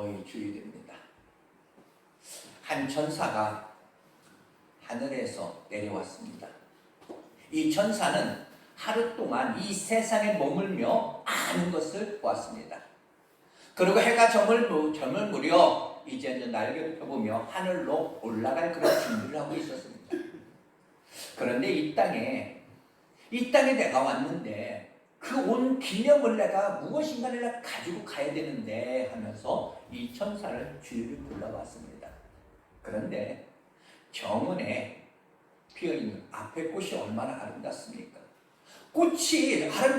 어버이 주일입니다. 한 천사가 하늘에서 내려왔습니다. 이 천사는 하루 동안 이 세상에 머물며 많은 것을 보았습니다. 그리고 해가 점을 무려 이제 날개를 펴보며 하늘로 올라갈 그런 준비를 하고 있었습니다. 그런데 이 땅에 내가 왔는데 그 온 기념을 내가 무엇인가를 내가 가지고 가야 되는데 하면서 이 천사를 주위를 둘러봤습니다. 그런데 정원에 피어있는 앞에 꽃이 얼마나 아름답습니까?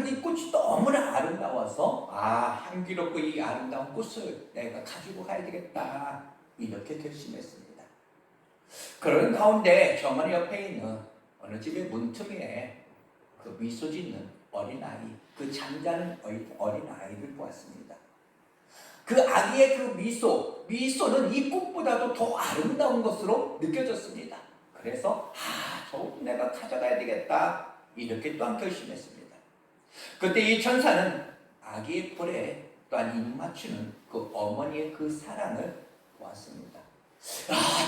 이 꽃이 너무나 아름다워서 향기롭고 이 아름다운 꽃을 내가 가지고 가야 되겠다 이렇게 결심했습니다. 그런 가운데 정원 옆에 있는 어느 집의 문틈에 그 미소 짓는 어린아이, 그 잠자는 어린아이를 보았습니다. 그 아기의 그 미소는 이 꽃보다도 더 아름다운 것으로 느껴졌습니다. 그래서 저것도 내가 가져가야 되겠다 이렇게 또한 결심했습니다. 그때 이 천사는 아기의 볼에 또한 입 맞추는 그 어머니의 그 사랑을 보았습니다.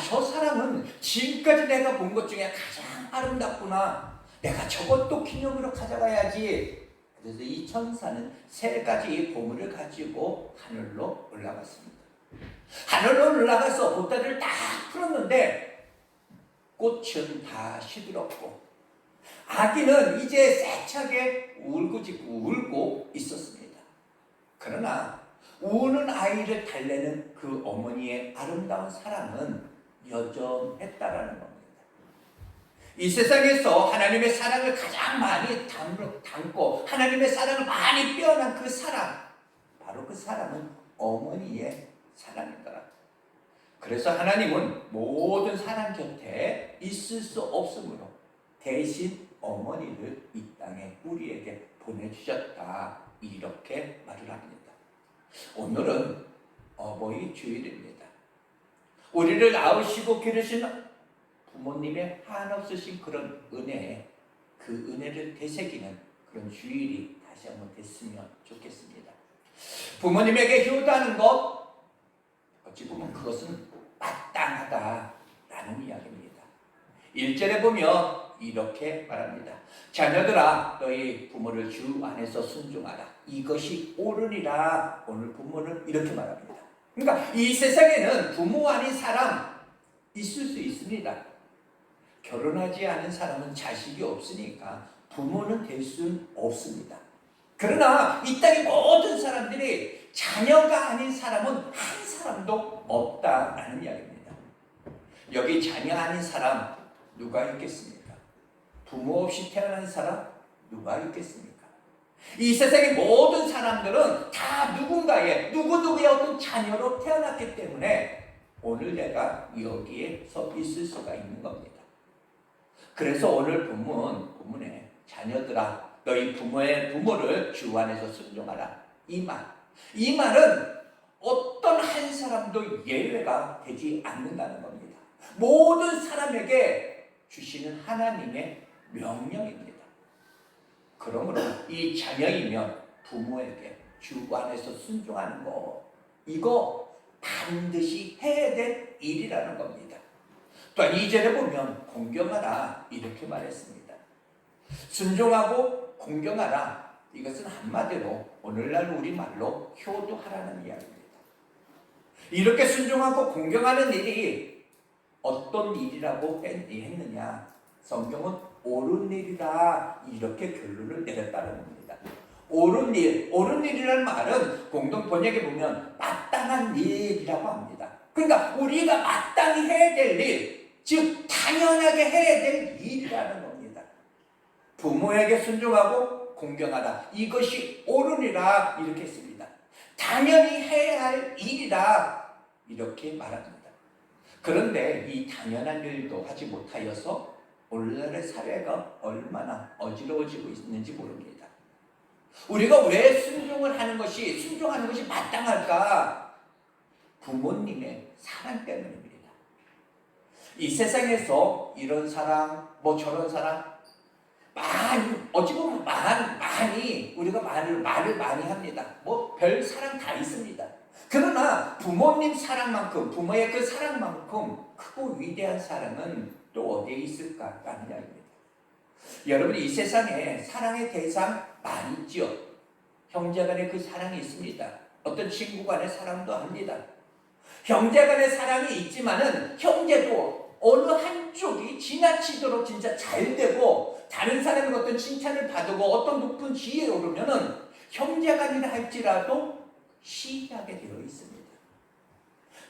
저 사랑은 지금까지 내가 본 것 중에 가장 아름답구나. 내가 저것도 기념으로 가져가야지. 그래서 이 천사는 3가지의 보물을 가지고 하늘로 올라갔습니다. 하늘로 올라가서 보따리를 딱 풀었는데 꽃은 다 시들었고 아기는 이제 세차게 울고 있었습니다. 그러나 우는 아이를 달래는 그 어머니의 아름다운 사랑은 여전했다라는 겁니다. 이 세상에서 하나님의 사랑을 가장 많이 담고 하나님의 사랑을 많이 빼어난 그 사랑, 바로 그 사랑은 어머니의 사랑이더라. 그래서 하나님은 모든 사람 곁에 있을 수 없으므로 대신 어머니를 이 땅에 우리에게 보내주셨다 이렇게 말을 합니다. 오늘은 어버이 주일입니다. 우리를 낳으시고 기르시는 부모님의 한없으신 그런 은혜에 그 은혜를 되새기는 그런 주일이 다시 한번 됐으면 좋겠습니다. 부모님에게 효도하는 것 어찌 보면 그것은 마땅하다라는 이야기입니다. 1절에 보면 이렇게 말합니다. 자녀들아 너희 부모를 주 안에서 순종하라. 이것이 옳으니라. 오늘 부모는 이렇게 말합니다. 그러니까 이 세상에는 부모 아닌 사람 있을 수 있습니다. 결혼하지 않은 사람은 자식이 없으니까 부모는 될 수는 없습니다. 그러나 이 땅의 모든 사람들이 자녀가 아닌 사람은 한 사람도 없다라는 이야기입니다. 여기 자녀 아닌 사람 누가 있겠습니까? 부모 없이 태어난 사람 누가 있겠습니까? 이 세상의 모든 사람들은 다 누구누구의 어떤 자녀로 태어났기 때문에 오늘 내가 여기에 서 있을 수가 있는 겁니다. 그래서 오늘 본문에 자녀들아 너희 부모를 주 안에서 순종하라. 이 말은 어떤 한 사람도 예외가 되지 않는다는 겁니다. 모든 사람에게 주시는 하나님의 명령입니다. 그러므로 이 자녀이면 부모에게 주 안에서 순종하는 거 이거 반드시 해야 될 일이라는 겁니다. 또한 2절에 보면 공경하라 이렇게 말했습니다. 순종하고 공경하라 이것은 한마디로 오늘날 우리말로 효도하라는 이야기입니다. 이렇게 순종하고 공경하는 일이 어떤 일이라고 했느냐? 성경은 옳은 일이라 이렇게 결론을 내렸다는 겁니다. 옳은 일이라는 말은 공동 번역에 보면 마땅한 일이라고 합니다. 그러니까 우리가 마땅히 해야 될 일, 즉 당연하게 해야 될 일이라는 겁니다. 부모에게 순종하고 공경하라. 이것이 옳으니라 이렇게 했습니다. 당연히 해야 할 일이라 이렇게 말합니다. 그런데 이 당연한 일도 하지 못하여서 오늘날의 사회가 얼마나 어지러워지고 있는지 모릅니다. 우리가 왜 순종하는 것이 마땅할까? 부모님의 사랑 때문입니다. 이 세상에서 이런 사랑, 저런 사랑, 어찌 보면 많이 우리가 말을 많이 합니다. 별 사랑 다 있습니다. 그러나 부모님 사랑만큼, 부모의 그 사랑만큼 크고 위대한 사랑은 또 어디에 있을까라는 이야기입니다. 여러분, 이 세상에 사랑의 대상 많이 있죠. 형제 간의 그 사랑이 있습니다. 어떤 친구 간의 사랑도 합니다. 형제 간의 사랑이 있지만은 형제도 어느 한쪽이 지나치도록 진짜 잘 되고 다른 사람의 어떤 칭찬을 받고 어떤 높은 지위에 오르면은 형제 간이라 할지라도 시기하게 되어 있습니다.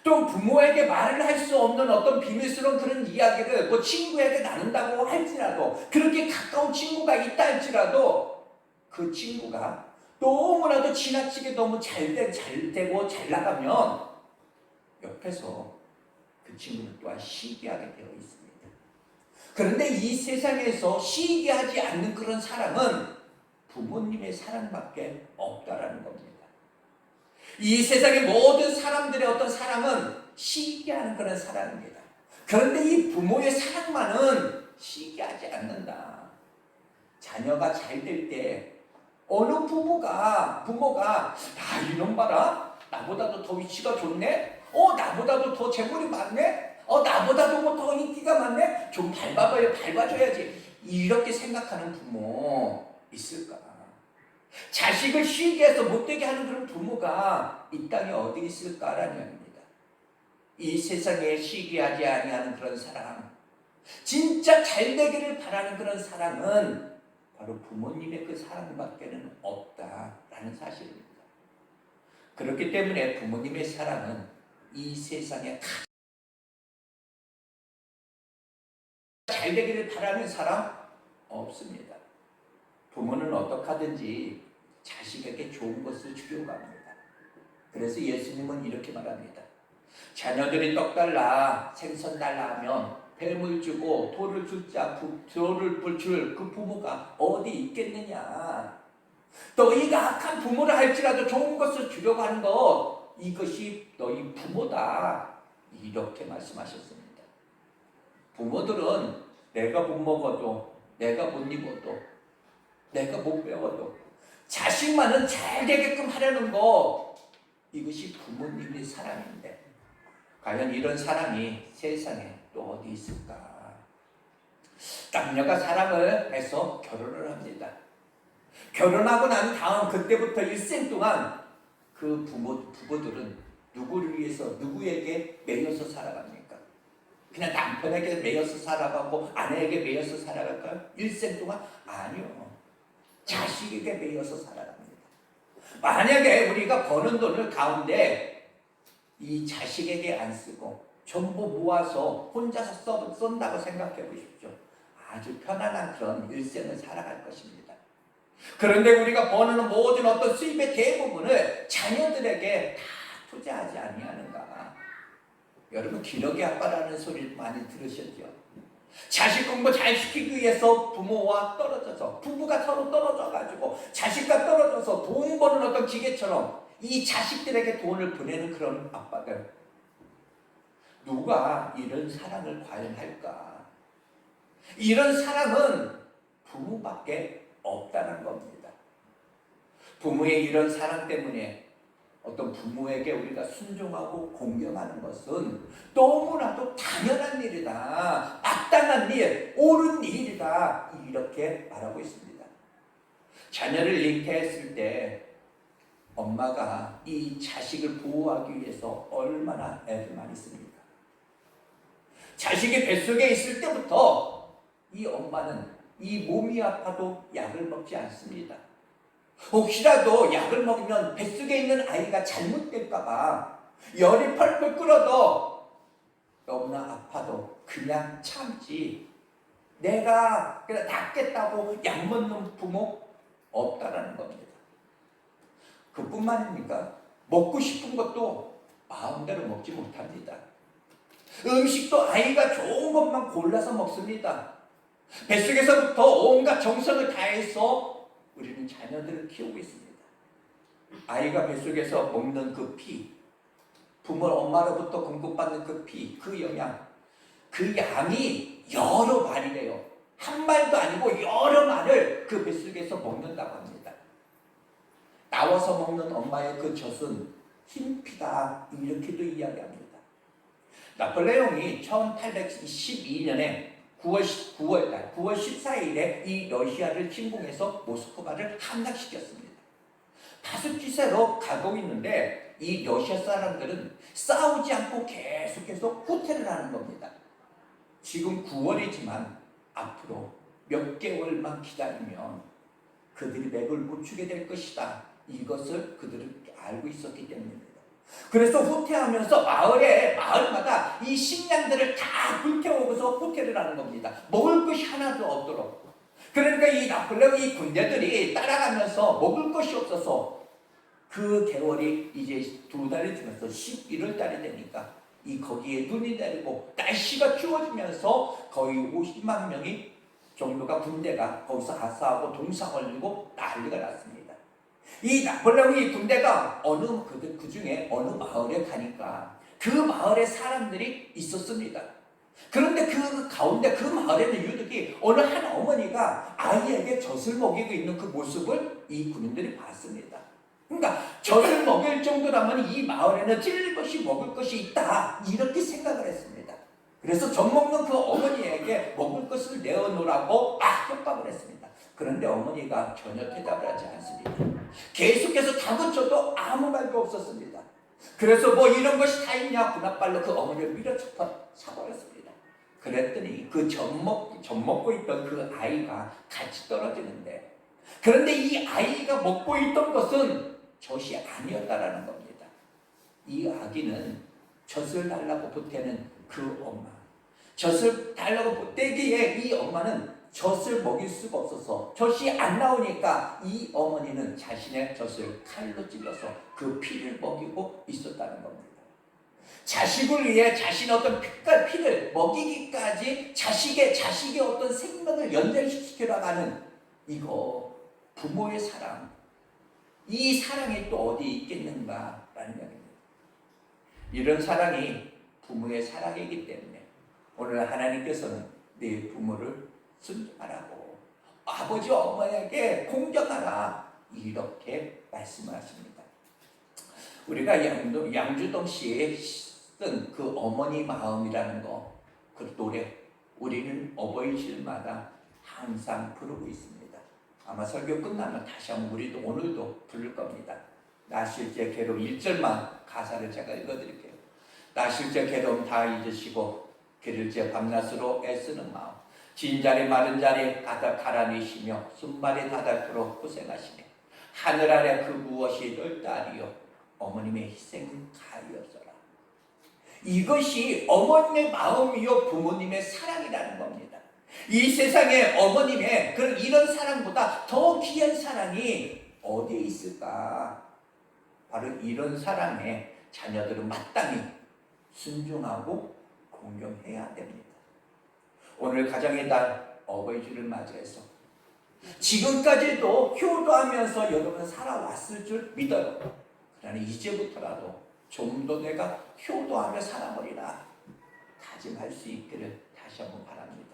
또 부모에게 말을 할 수 없는 어떤 비밀스러운 그런 이야기를 뭐 친구에게 나눈다고 할지라도, 그렇게 가까운 친구가 있다 할지라도 그 친구가 너무나도 지나치게 너무 잘 되고 잘 나가면 옆에서 그 친구는 또한 시기하게 되어 있습니다. 그런데 이 세상에서 시기하지 않는 그런 사랑은 부모님의 사랑밖에 없다라는 겁니다. 이 세상의 모든 사람들의 어떤 사랑은 시기하는 그런 사랑입니다. 그런데 이 부모의 사랑만은 시기하지 않는다. 자녀가 잘 될 때 어느 부모가 야, 이놈 봐라, 나보다도 더 위치가 좋네, 나보다도 더 재물이 많네, 나보다도 뭐 더 인기가 많네, 좀 밟아줘야지, 이렇게 생각하는 부모 있을까? 자식을 쉬게 해서 못되게 하는 그런 부모가 이 땅에 어디 있을까라는 이야기입니다. 이 세상에 시기하지 아니하는 그런 사랑, 진짜 잘 되기를 바라는 그런 사랑은 바로 부모님의 그 사랑밖에는 없다라는 사실입니다. 그렇기 때문에 부모님의 사랑은 이 세상에 가장 잘 되기를 바라는 사람 없습니다. 부모는 어떻게 하든지 자식에게 좋은 것을 주려고 합니다. 그래서 예수님은 이렇게 말합니다. 자녀들이 떡 달라, 생선 달라 하면 뱀을 주고 돌을 줄 그 부모가 어디 있겠느냐. 너희가 악한 부모를 할지라도 좋은 것을 주려고 하는 것, 이것이 너희 부모다. 이렇게 말씀하셨습니다. 부모들은 내가 못 먹어도, 내가 못 입어도, 내가 못 배워도 자식만은 잘 되게끔 하려는 거, 이것이 부모님의 사랑인데 과연 이런 사랑이 세상에 또 어디 있을까? 남녀가 사랑을 해서 결혼을 합니다. 결혼하고 난 다음 그때부터 일생 동안 그 부부들은 누구를 위해서, 누구에게 매여서 살아갑니까? 그냥 남편에게 매여서 살아가고 아내에게 매여서 살아갈까요? 일생 동안? 아니요. 자식에게 매여서 살아갑니다. 만약에 우리가 버는 돈을 가운데 이 자식에게 안 쓰고 전부 모아서 혼자서 쏜다고 생각해 보십시오. 아주 편안한 그런 일생을 살아갈 것입니다. 그런데 우리가 버는 모든 어떤 수입의 대부분을 자녀들에게 다 투자하지 아니하는가? 여러분, 기러기 아빠라는 소리 많이 들으셨죠? 자식 공부 잘 시키기 위해서 부모와 떨어져서, 부부가 서로 떨어져가지고 자식과 떨어져서 돈 버는 어떤 기계처럼 이 자식들에게 돈을 보내는 그런 아빠들, 누가 이런 사랑을 과연 할까? 이런 사랑은 부모밖에 없다는 겁니다. 부모의 이런 사랑 때문에 어떤 부모에게 우리가 순종하고 공경하는 것은 너무나도 당연한 일이다, 마땅한 일, 옳은 일이다, 이렇게 말하고 있습니다. 자녀를 잉태했을 때 엄마가 이 자식을 보호하기 위해서 얼마나 애를 많이 씁니까? 자식이 뱃속에 있을 때부터 이 엄마는 이 몸이 아파도 약을 먹지 않습니다. 혹시라도 약을 먹으면 뱃속에 있는 아이가 잘못될까봐 열이 펄펄 끓어도 너무나 아파도 그냥 참지, 내가 그냥 낫겠다고 약 먹는 부모 없다라는 겁니다. 그뿐만입니까? 먹고 싶은 것도 마음대로 먹지 못합니다. 음식도 아이가 좋은 것만 골라서 먹습니다. 뱃속에서부터 온갖 정성을 다해서 우리는 자녀들을 키우고 있습니다. 아이가 뱃속에서 먹는 그 피, 부모 엄마로부터 공급받는 그 피, 그 영양, 그 양이 여러 마리래요. 한 말도 아니고 여러 마리를 그 뱃속에서 먹는다고 합니다. 나와서 먹는 엄마의 그 젖은 흰피다 이렇게도 이야기합니다. 나폴레옹이 1812년에 9월 14일에 이 러시아를 침공해서 모스크바를 함락시켰습니다. 다섯지세로 가고 있는데 이 러시아 사람들은 싸우지 않고 계속해서 후퇴를 하는 겁니다. 지금 9월이지만 앞으로 몇 개월만 기다리면 그들이 맥을 못 추게 될 것이다. 이것을 그들은 알고 있었기 때문입니다. 그래서 후퇴하면서 마을마다 이 식량들을 다 불태우고서 후퇴를 하는 겁니다. 먹을 것이 하나도 없도록. 그러니까 이 나폴레옹 이 군대들이 따라가면서 먹을 것이 없어서 그 개월이 이제 2달이 지나서 11월 달이 되니까 거기에 눈이 내리고 날씨가 추워지면서 거의 50만 명이 정도가 군대가 거기서 하사하고 동상 올리고 난리가 났습니다. 이 나폴레옹이 군대가 그 중에 어느 마을에 가니까 그 마을에 사람들이 있었습니다. 그런데 그 가운데 그 마을에는 유독이 어느 한 어머니가 아이에게 젖을 먹이고 있는 그 모습을 이 군인들이 봤습니다. 그러니까 젖을 먹일 정도라면 이 마을에는 찔릴 것이 먹을 것이 있다 이렇게 생각을 했습니다. 그래서 젖 먹는 그 어머니에게 먹을 것을 내어놓으라고 협박을 했습니다. 그런데 어머니가 전혀 대답을 하지 않습니다. 계속해서 다그쳐도 아무 말도 없었습니다. 그래서 뭐 이런 것이 다 있냐 군합발로 그 어머니를 밀어쳐서 사버렸습니다. 그랬더니 그 젖 먹고 있던 그 아이가 같이 떨어지는데, 그런데 이 아이가 먹고 있던 것은 젖이 아니었다라는 겁니다. 이 아기는 젖을 달라고 보태는 그 엄마, 젖을 달라고 보태기에 이 엄마는 젖을 먹일 수가 없어서 젖이 안 나오니까 이 어머니는 자신의 젖을 칼로 찔러서 그 피를 먹이고 있었다는 겁니다. 자식을 위해 자신의 어떤 피를 먹이기까지 자식의 어떤 생명을 연장시키려 하는 이거 부모의 사랑, 이 사랑이 또 어디 있겠는가라는 이야기입니다. 이런 사랑이 부모의 사랑이기 때문에 오늘 하나님께서는 네 부모를 순종하라고, 아버지 어머니에게 공경하라 이렇게 말씀하십니다. 우리가 양주동 씨의 쓴 그 어머니 마음이라는 그 노래 우리는 어버이날마다 항상 부르고 있습니다. 아마 설교 끝나면 다시 한번 우리도 오늘도 부를 겁니다. 나 실제 괴로움 1절만 가사를 제가 읽어드릴게요. 나 실제 괴로움 다 잊으시고 길을제 밤낮으로 애쓰는 마음, 진자리 마른 자리 가라니시며 순발이 다닳도록 고생하시며 하늘 아래 그 무엇이 널 딸이요 어머님의 희생은 가이었어라. 이것이 어머님의 마음이요 부모님의 사랑이라는 겁니다. 이 세상에 어머님의 이런 사랑보다 더 귀한 사랑이 어디에 있을까? 바로 이런 사랑에 자녀들은 마땅히 순종하고 공경해야 됩니다. 오늘 가정의 달 어버이주를 맞이해서 지금까지도 효도하면서 여러분 살아왔을 줄 믿어요. 그러나 이제부터라도 좀 더 내가 효도하며 살아버리라 다짐할 수 있기를 다시 한번 바랍니다.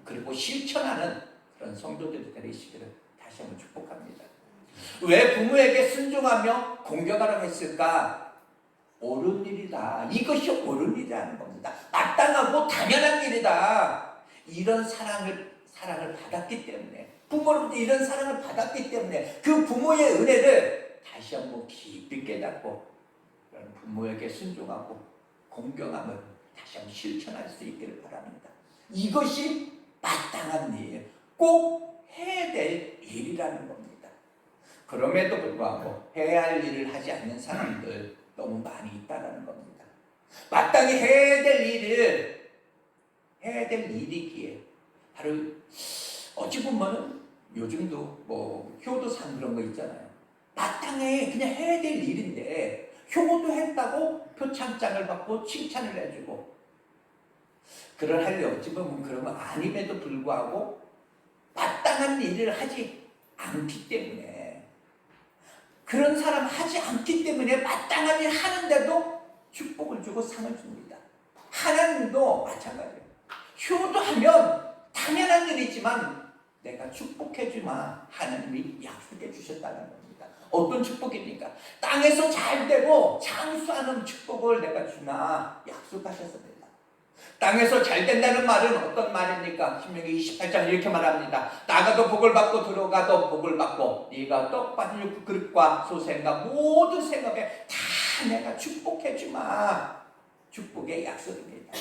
그리고 실천하는 그런 성도들이 되시기를 다시 한번 축복합니다. 왜 부모에게 순종하며 공경하라고 했을까? 옳은 일이다. 이것이 옳은 일이라는 겁니다. 마땅하고 당연한 일이다. 이런 사랑을 받았기 때문에, 부모로부터 이런 사랑을 받았기 때문에 그 부모의 은혜를 다시 한번 깊이 깨닫고 부모에게 순종하고 공경함을 다시 한번 실천할 수 있기를 바랍니다. 이것이 마땅한 일, 꼭 해야 될 일이라는 겁니다. 그럼에도 불구하고 해야 할 일을 하지 않는 사람들 너무 많이 있다는 겁니다. 마땅히 해야 될 일이기에 바로 어찌 보면은 요즘도 뭐 효도상 그런 거 있잖아요. 마땅히 그냥 해야 될 일인데 효도했다고 표창장을 받고 칭찬을 해주고 어찌 보면 그런 거 아님에도 불구하고 마땅한 일을 하지 않기 때문에, 그런 사람 하지 않기 때문에 마땅한 일 하는데도 축복을 주고 상을 줍니다. 하나님도 마찬가지예요. 효도하면 당연한 일이지만 내가 축복해주마 하나님이 약속해 주셨다는 겁니다. 어떤 축복입니까? 땅에서 잘 되고 장수하는 축복을 내가 주나 약속하셨습니다. 땅에서 잘 된다는 말은 어떤 말입니까? 신명기 28장 이렇게 말합니다. 나가도 복을 받고 들어가도 복을 받고 네가 떡 받은 그릇과 소생과 모든 생업에 다 내가 축복해 주마. 축복의 약속입니다.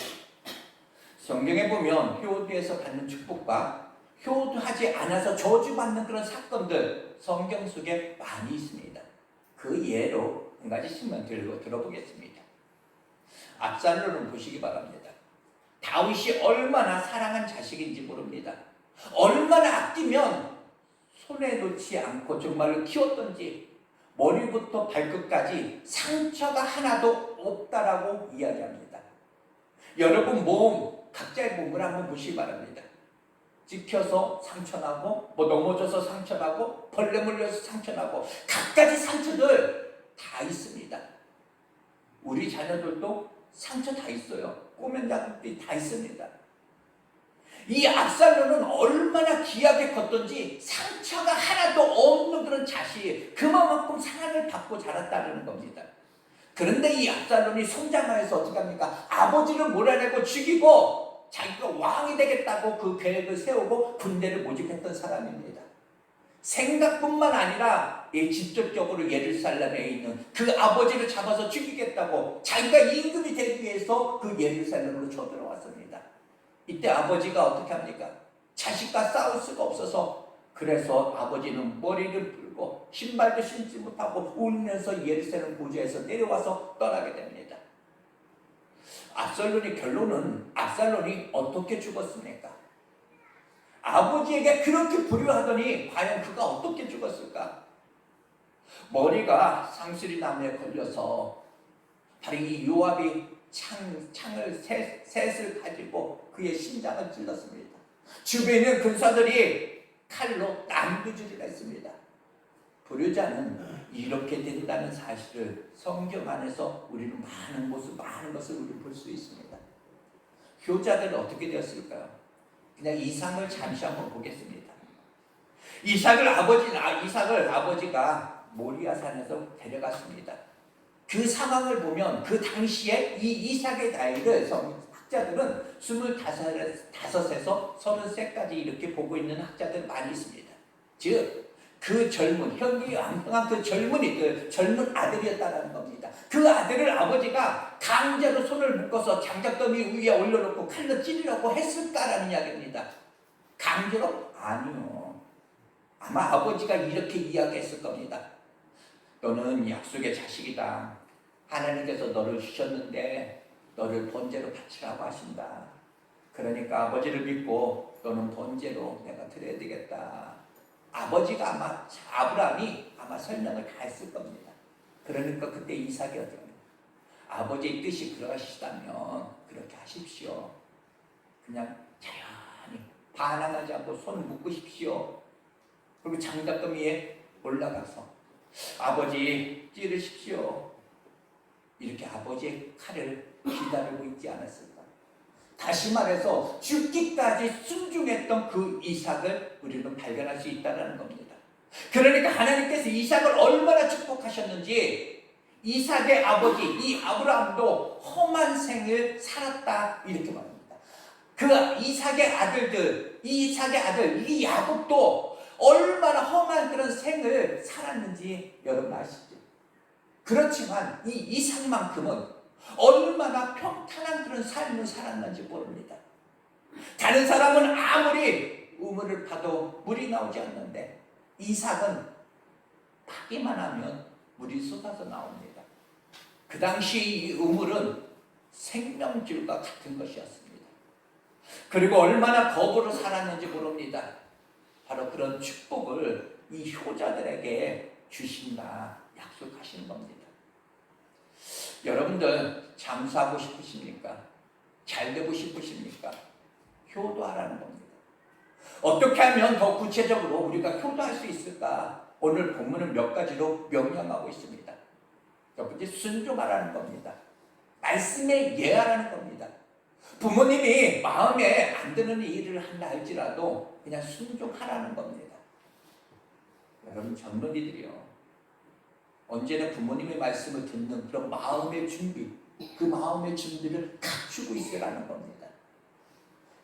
성경에 보면 효도에서 받는 축복과 효도하지 않아서 저주받는 그런 사건들 성경 속에 많이 있습니다. 그 예로 한 가지씩만 들어보겠습니다. 압살롬을 보시기 바랍니다. 다윗이 얼마나 사랑한 자식인지 모릅니다. 얼마나 아끼면 손에 놓지 않고 정말로 키웠던지 머리부터 발끝까지 상처가 하나도 없다라고 이야기합니다. 여러분 각자의 몸을 한번 보시기 바랍니다. 찍혀서 상처나고 넘어져서 상처나고 벌레 물려서 상처나고 갖가지 상처들 다 있습니다. 우리 자녀들도 상처 다 있어요. 꼬맨다들이 다 있습니다. 이 압살롬은 얼마나 귀하게 컸던지 상처가 하나도 없는 그런 자식, 그만큼 사랑을 받고 자랐다는 겁니다. 그런데 이 압살롬이 성장하여서 어떻게 합니까? 아버지를 몰아내고 죽이고 자기가 왕이 되겠다고 그 계획을 세우고 군대를 모집했던 사람입니다. 생각뿐만 아니라 직접적으로 예루살렘에 있는 그 아버지를 잡아서 죽이겠다고 자기가 임금이 되기 위해서 그 예루살렘으로 쳐들어왔습니다. 이때 아버지가 어떻게 합니까? 자식과 싸울 수가 없어서 그래서 아버지는 머리를 풀고 신발도 신지 못하고 울면서 예루살렘 고지에서 내려와서 떠나게 됩니다. 압살롬이 어떻게 죽었습니까? 아버지에게 그렇게 불효하더니 과연 그가 어떻게 죽었을까? 머리가 상수리 나무에 걸려서 바로 이 요압이 셋을 가지고 그의 심장을 찔렀습니다. 주변에 있는 근사들이 칼로 난도질을 했습니다. 불효자는 이렇게 된다는 사실을 성경 안에서 우리는 많은 것을 우리는 볼 수 있습니다. 효자들은 어떻게 되었을까요? 그냥 이삭을 잠시 한번 보겠습니다. 이삭을 아버지가 모리아산에서 데려갔습니다. 그 상황을 보면 그 당시에 이 이삭의 나이를 학자들은 25에서 30세까지 이렇게 보고 있는 학자들 많이 있습니다. 즉 그 현기왕성한 그 젊은 아들이었다는 겁니다. 그 아들을 아버지가 강제로 손을 묶어서 장작더미 위에 올려놓고 칼로 찌르려고 했을까라는 이야기입니다. 강제로? 아니요. 아마 아버지가 이렇게 이야기했을 겁니다. 너는 약속의 자식이다. 하나님께서 너를 주셨는데 너를 번제로 바치라고 하신다. 그러니까 아버지를 믿고 너는 번제로 내가 드려야 되겠다. 아브라함이 아마 설명을 다 했을 겁니다. 그러니까 그때 이삭이 어떻게 합니까? 아버지의 뜻이 그러하시다면 그렇게 하십시오. 그냥 자연히 반항하지 않고 손을 묶으십시오. 그리고 장작더미에 올라가서 아버지 찌르십시오. 이렇게 아버지의 칼을 기다리고 있지 않았을까? 다시 말해서 죽기까지 순종했던 그 이삭을 우리는 발견할 수 있다는 겁니다. 그러니까 하나님께서 이삭을 얼마나 축복하셨는지 이삭의 아버지 이 아브라함도 험한 생을 살았다 이렇게 말합니다. 그 이삭의 아들 이 야곱도 얼마나 험한 그런 생을 살았는지 여러분 아시죠? 그렇지만 이 이삭만큼은 얼마나 평탄한 그런 삶을 살았는지 모릅니다. 다른 사람은 아무리 우물을 파도 물이 나오지 않는데 이삭은 파기만 하면 물이 쏟아져 나옵니다. 그 당시 이 우물은 생명줄과 같은 것이었습니다. 그리고 얼마나 거부로 살았는지 모릅니다. 바로 그런 축복을 이 효자들에게 주신다 약속하시는 겁니다. 여러분들 장수하고 싶으십니까? 잘 되고 싶으십니까? 효도하라는 겁니다. 어떻게 하면 더 구체적으로 우리가 효도할 수 있을까? 오늘 본문은 몇 가지로 명령하고 있습니다. 첫 번째 순종하라는 겁니다. 말씀에 예하라는 겁니다. 부모님이 마음에 안 드는 일을 한다 할지라도 그냥 순종하라는 겁니다. 여러분 젊은이들이요. 언제나 부모님의 말씀을 듣는 그런 마음의 준비, 그 마음의 준비를 갖추고 있으라는 겁니다.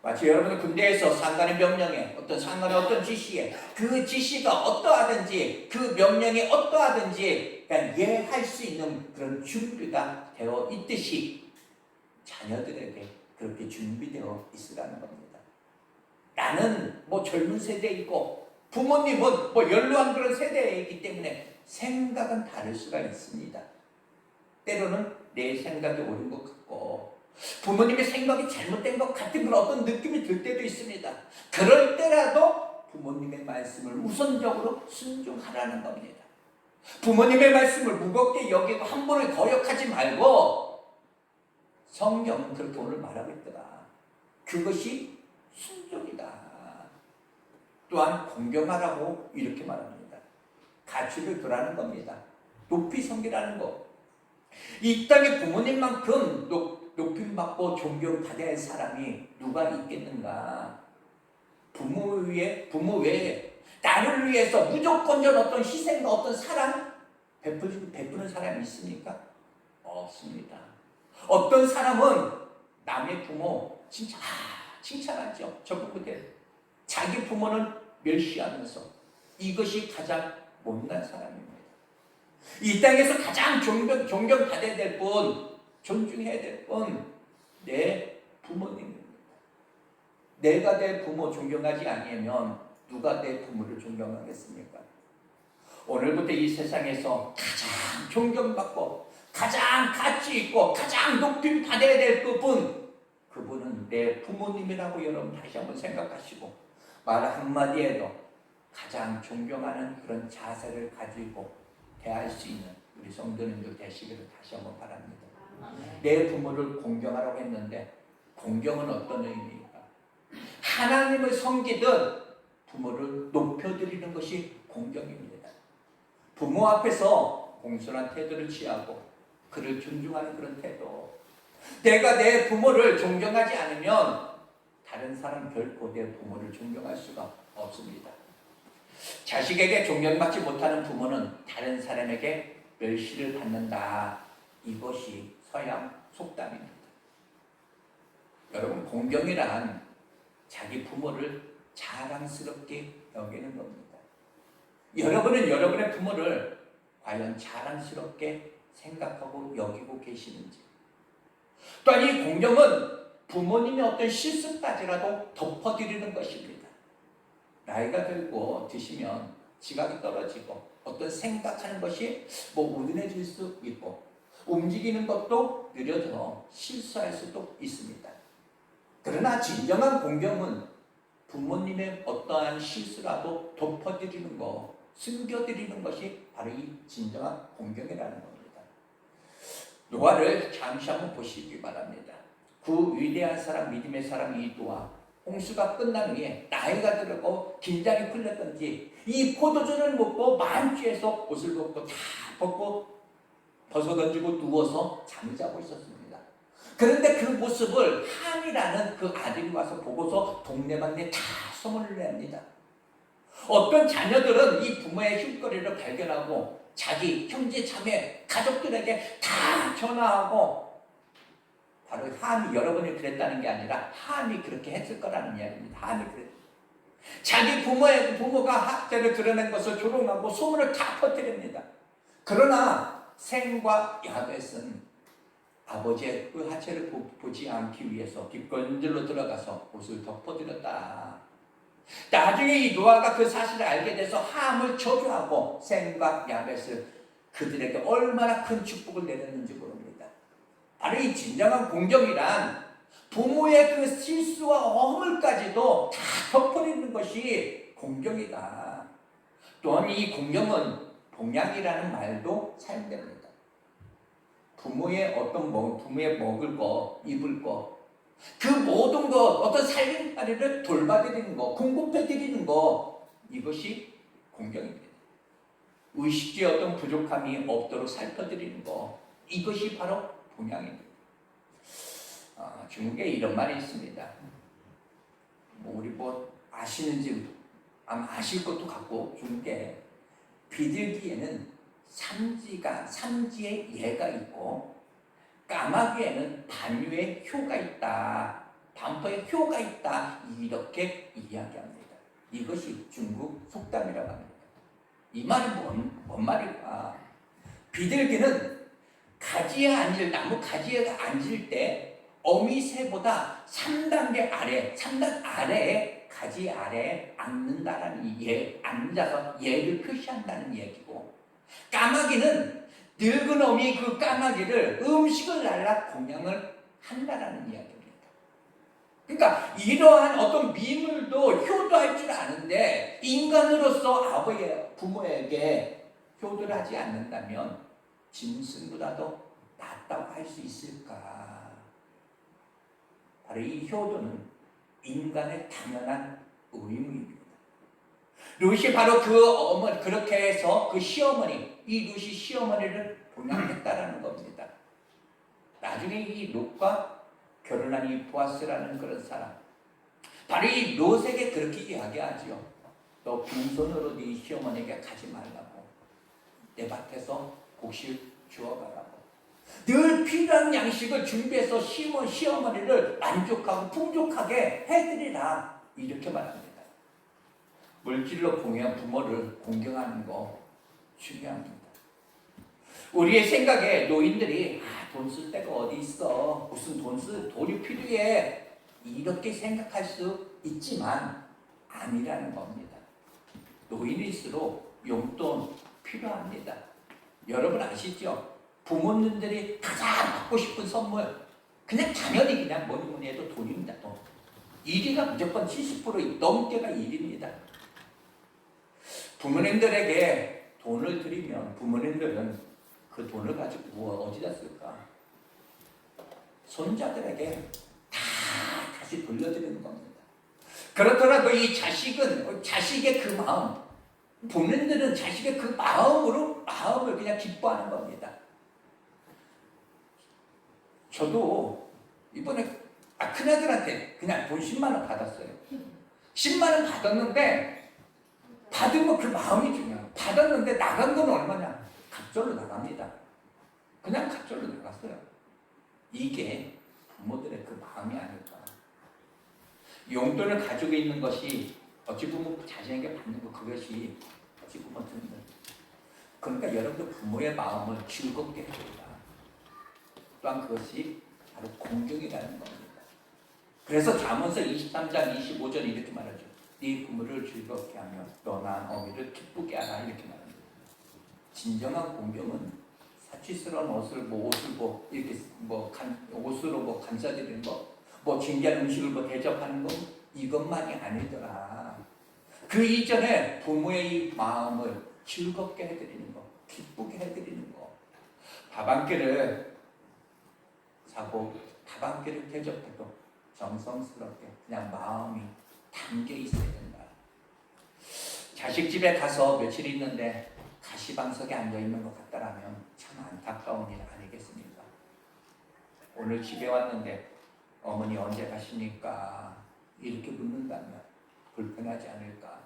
마치 여러분은 군대에서 상관의 명령에, 어떤 상관의 어떤 지시에, 그 지시가 어떠하든지, 그 명령이 어떠하든지 그냥 이해할 수 있는 그런 준비가 되어 있듯이 자녀들에게 그렇게 준비되어 있으라는 겁니다. 나는 젊은 세대이고 부모님은 연로한 그런 세대이기 때문에 생각은 다를 수가 있습니다. 때로는 내 생각이 옳은 것 같고 부모님의 생각이 잘못된 것 같은 그런 어떤 느낌이 들 때도 있습니다. 그럴 때라도 부모님의 말씀을 우선적으로 순종하라는 겁니다. 부모님의 말씀을 무겁게 여기고 함부로 거역하지 말고 성경은 그렇게 오늘 말하고 있더라. 그것이 순종이다. 또한 공경하라고 이렇게 말합니다. 가치를 두라는 겁니다. 높이 섬기라는 거. 이 땅에 부모님만큼 높임받고 존경받아야 할 사람이 누가 있겠는가? 부모 외에 나를 위해서 무조건적 어떤 희생과 어떤 사랑 베푸는 사람이 있습니까? 없습니다. 어떤 사람은 남의 부모 진짜 칭찬하죠. 저부분들 자기 부모는 멸시하면서 이것이 가장 못난 사람입니다. 이 땅에서 가장 존경받아야 될 분, 존중해야 될 분, 내 부모님입니다. 내가 내 부모 존경하지 않으면 누가 내 부모를 존경하겠습니까? 오늘부터 이 세상에서 가장 존경받고 가장 가치 있고 가장 높임 받아야 될 그분은 내 부모님이라고 여러분 다시 한번 생각하시고 말 한마디에도 가장 존경하는 그런 자세를 가지고 대할 수 있는 우리 성도님들 되시기를 다시 한번 바랍니다. 내 부모를 공경하라고 했는데 공경은 어떤 의미입니까? 하나님을 섬기듯 부모를 높여드리는 것이 공경입니다. 부모 앞에서 공손한 태도를 취하고 그를 존중하는 그런 태도. 내가 내 부모를 존경하지 않으면 다른 사람 결코 내 부모를 존경할 수가 없습니다. 자식에게 존경받지 못하는 부모는 다른 사람에게 멸시를 받는다. 이것이 서양 속담입니다. 여러분, 공경이란 자기 부모를 자랑스럽게 여기는 겁니다. 여러분은 여러분의 부모를 과연 자랑스럽게 생각하고 여기고 계시는지. 또한 이 공경은 부모님의 어떤 실수까지라도 덮어드리는 것입니다. 나이가 들고 드시면 지각이 떨어지고 어떤 생각하는 것이 우둔해질 수 있고 움직이는 것도 느려져 실수할 수도 있습니다. 그러나 진정한 공경은 부모님의 어떠한 실수라도 덮어드리는 것, 숨겨드리는 것이 바로 이 진정한 공경이라는 겁니다. 노아를 잠시 한번 보시기 바랍니다. 그 위대한 사람, 믿음의 사람 이 노아, 홍수가 끝난 후에 나이가 들고 긴장이 풀렸던지 이 포도주를 먹고 만취해서 옷을 벗고 다 벗어던지고 누워서 잠을 자고 있었습니다. 그런데 그 모습을 함이라는 그 아들이 와서 보고서 동네방네 다 소문을 냅니다. 어떤 자녀들은 이 부모의 흉거리를 발견하고 자기 형제 자매 가족들에게 다 전화하고 바로 함이 여러분이 그랬다는 게 아니라 함이 그렇게 했을 거라는 이야기입니다. 함이 그랬. 자기 부모가 학대를 드러낸 것을 조롱하고 소문을 다 퍼뜨립니다. 그러나 셈과 야벳은 아버지의 그 하체를 보지 않기 위해서 뒷건질로 들어가서 옷을 덮어드렸다. 나중에 이 노아가 그 사실을 알게 돼서 함을 저주하고 셈과 야벳을 그들에게 얼마나 큰 축복을 내렸는지 모릅니다. 바로 이 진정한 공경이란 부모의 그 실수와 허물까지도 다 덮어버리는 것이 공경이다. 또한 이 공경은 봉양이라는 말도 사용됩니다. 부모의 먹을 거, 입을 거, 그 모든 것, 어떤 살림살이를 돌봐드리는 거, 공급해드리는 거, 이것이 공경입니다. 의식주의 어떤 부족함이 없도록 살펴드리는 거, 이것이 바로 봉양입니다. 중국에 이런 말이 있습니다. 우리 아시는지 아마 아실 것도 같고 중국에 비둘기에는 삼지에 예가 있고 까마귀에는 반유의 효가 있다. 반포의 효가 있다. 이렇게 이야기합니다. 이것이 중국 속담이라고 합니다. 이 말이 뭔 말일까? 비둘기는 나무 가지에 앉을 때 어미새보다 3단계 아래, 3단 아래에 가지 아래에 앉는다라는 앉아서 예를 표시한다는 얘기고, 까마귀는 늙은 어미 그 까마귀를 음식을 날라 공양을 한다라는 이야기입니다. 그러니까 이러한 어떤 미물도 효도할 줄 아는데 인간으로서 부모에게 효도를 하지 않는다면 짐승보다도 낫다고 할 수 있을까? 바로 이 효도는 인간의 당연한 의무입니다. 룻이 바로 그렇게 해서 그 이 룻이 시어머니를 동양했다라는 겁니다. 나중에 이 룻과 결혼한 이 보아스라는 그런 사람, 바로 이 롯에게 그렇게 이야기하지요. 너 빈손으로 네 시어머니에게 가지 말라고. 내 밭에서 곡식 주워가라고. 늘 필요한 양식을 준비해서 시어머니를 만족하고 풍족하게 해드리라. 이렇게 말합니다. 물질로 봉해한 부모를 공경하는 거 중요합니다. 우리의 생각에 노인들이 돈 쓸 데가 어디 있어? 무슨 돈이 필요해? 이렇게 생각할 수 있지만 아니라는 겁니다. 노인일수록 용돈 필요합니다. 여러분 아시죠? 부모님들이 가장 받고 싶은 선물, 그냥 당연히 그냥 뭐니 해도 돈입니다. 돈. 1위가 무조건 70% 넘게가 1위입니다. 부모님들에게 돈을 드리면 부모님들은 그 돈을 가지고 어디다 쓸까? 손자들에게 다시 돌려드리는 겁니다. 그렇더라도 이 자식의 그 마음, 부모님들은 자식의 그 마음을 그냥 기뻐하는 겁니다. 저도 이번에 큰아들한테 그냥 돈 10만 원 받았어요. 10만 원 받았는데 받으면 그 마음이 중요해요. 받았는데 나간 건 얼마냐? 갑절로 나갑니다. 그냥 갑절로 나갔어요. 이게 부모들의 그 마음이 아닐까. 용돈을 가지고 있는 것이 어찌 보면 자신에게 받는 것, 그것이 어찌 보면 드는 거예요. 그러니까 여러분들 부모의 마음을 즐겁게 해줍니다. 또한 그것이 바로 공경이라는 겁니다. 그래서 잠언서 23장 25절 이렇게 말하죠. 네 부모를 즐겁게 하며 너나 어미를 기쁘게 하라 이렇게 말합니다. 진정한 공경은 사치스러운 옷으로 감싸드리는 거, 진귀한 음식을 대접하는 거, 이것만이 아니더라. 그 이전에 부모의 이 마음을 즐겁게 해드리는 거, 기쁘게 해드리는 거. 밥 한 끼를 사고 밥 한 끼를 대접해도 정성스럽게 그냥 마음이 담겨 있어야 된다. 자식 집에 가서 며칠 있는데 가시방석에 앉아있는 것 같다라면 참 안타까운 일 아니겠습니까? 오늘 집에 왔는데 어머니 언제 가십니까? 이렇게 묻는다면 불편하지 않을까?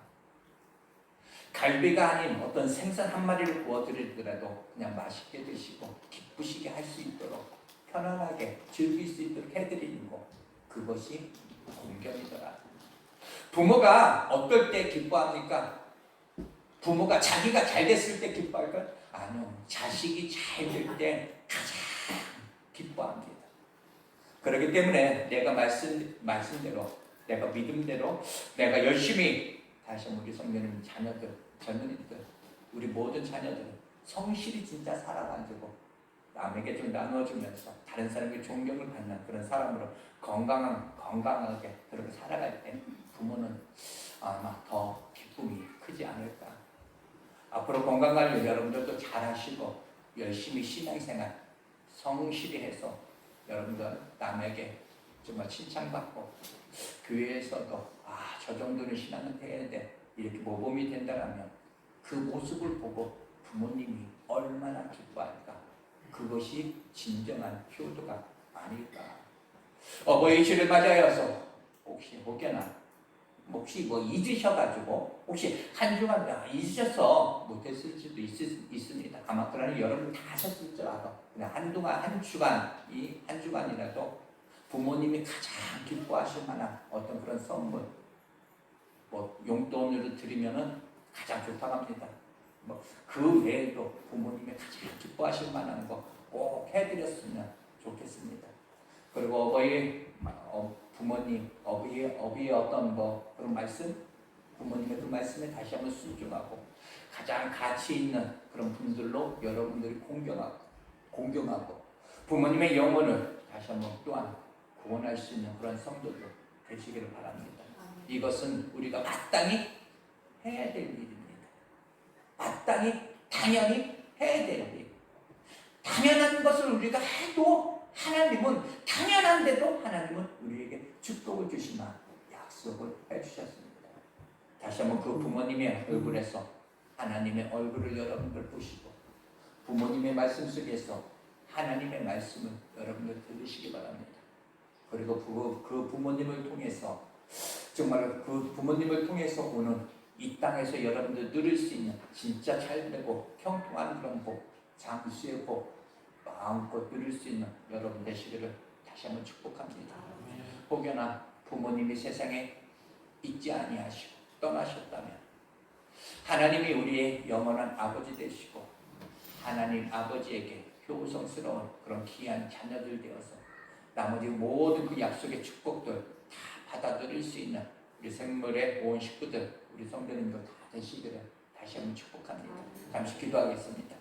갈비가 아닌 어떤 생선 한 마리를 구워드리더라도 그냥 맛있게 드시고 기쁘시게 할 수 있도록 편안하게 즐길 수 있도록 해드리는 것, 그것이 공경이더라. 부모가 어떨 때 기뻐합니까? 부모가 자기가 잘 됐을 때 기뻐할까? 아니요. 자식이 잘 될 때 가장 기뻐합니다. 그렇기 때문에 내가 말씀대로, 내가 믿음대로, 내가 열심히, 다시 우리 성도님 자녀들, 젊은이들, 우리 모든 자녀들 성실히 진짜 살아가지고 남에게 좀 나눠주면서 다른 사람에게 존경을 받는 그런 사람으로 건강하게 그렇게 살아갈 때 부모는 아마 더 기쁨이 크지 않을까. 앞으로 건강관리 여러분들도 잘하시고 열심히 신앙생활 성실히 해서 여러분들 남에게 정말 칭찬받고 교회에서도 저 정도는 신앙은 해야 돼 이렇게 모범이 된다면 그 모습을 보고 부모님이 얼마나 기뻐할까. 그것이 진정한 효도가 아닐까. 어버이주를 맞이하여서 혹시 혹여나 혹시 뭐 잊으셔가지고 혹시 한 주간 잊으셔서 못했을 수도 있습니다. 아마 그러나 여러분 다 하셨을 줄 알아. 그냥 한동안 한 주간이라도 부모님이 가장 기뻐하실 만한 어떤 그런 선물, 뭐 용돈으로 드리면은 가장 좋다고 합니다. 뭐 그 외에도 부모님이 가장 기뻐하실 만한 거 꼭 해드렸으면 좋겠습니다. 그리고 부모님, 어비의 어떤 뭐 그런 말씀, 부모님의 그 말씀에 다시 한번 순종하고 가장 가치 있는 그런 분들로 여러분들이 공경하고 부모님의 영혼을 다시 한번 또한 구원할 수 있는 그런 성도들 되시기를 바랍니다. 이것은 우리가 마땅히 해야 될 일입니다. 마땅히 당연히 해야 될 일. 당연한 것을 우리가 해도 당연한데도 하나님은 우리에게 축복을 주시나 약속을 해주셨습니다. 다시 한번 그 부모님의 얼굴에서 하나님의 얼굴을 여러분들 보시고 부모님의 말씀 속에서 하나님의 말씀을 여러분들 들으시기 바랍니다. 그리고 그 부모님을 통해서 정말 그 부모님을 통해서 오는 이 땅에서 여러분들 누릴 수 있는 진짜 잘되고 형통한 그런 복, 장수의 복 마음껏 누릴 수 있는 여러분 되시기를 다시 한번 축복합니다. 혹여나 부모님이 세상에 있지 아니하시고 떠나셨다면 하나님이 우리의 영원한 아버지 되시고 하나님 아버지에게 효성스러운 그런 귀한 자녀들 되어서 나머지 모든 그 약속의 축복들 다 받아들일 수 있는 우리 생물의 온 식구들, 우리 성도님들 다 되시기를 다시 한번 축복합니다. 잠시 기도하겠습니다.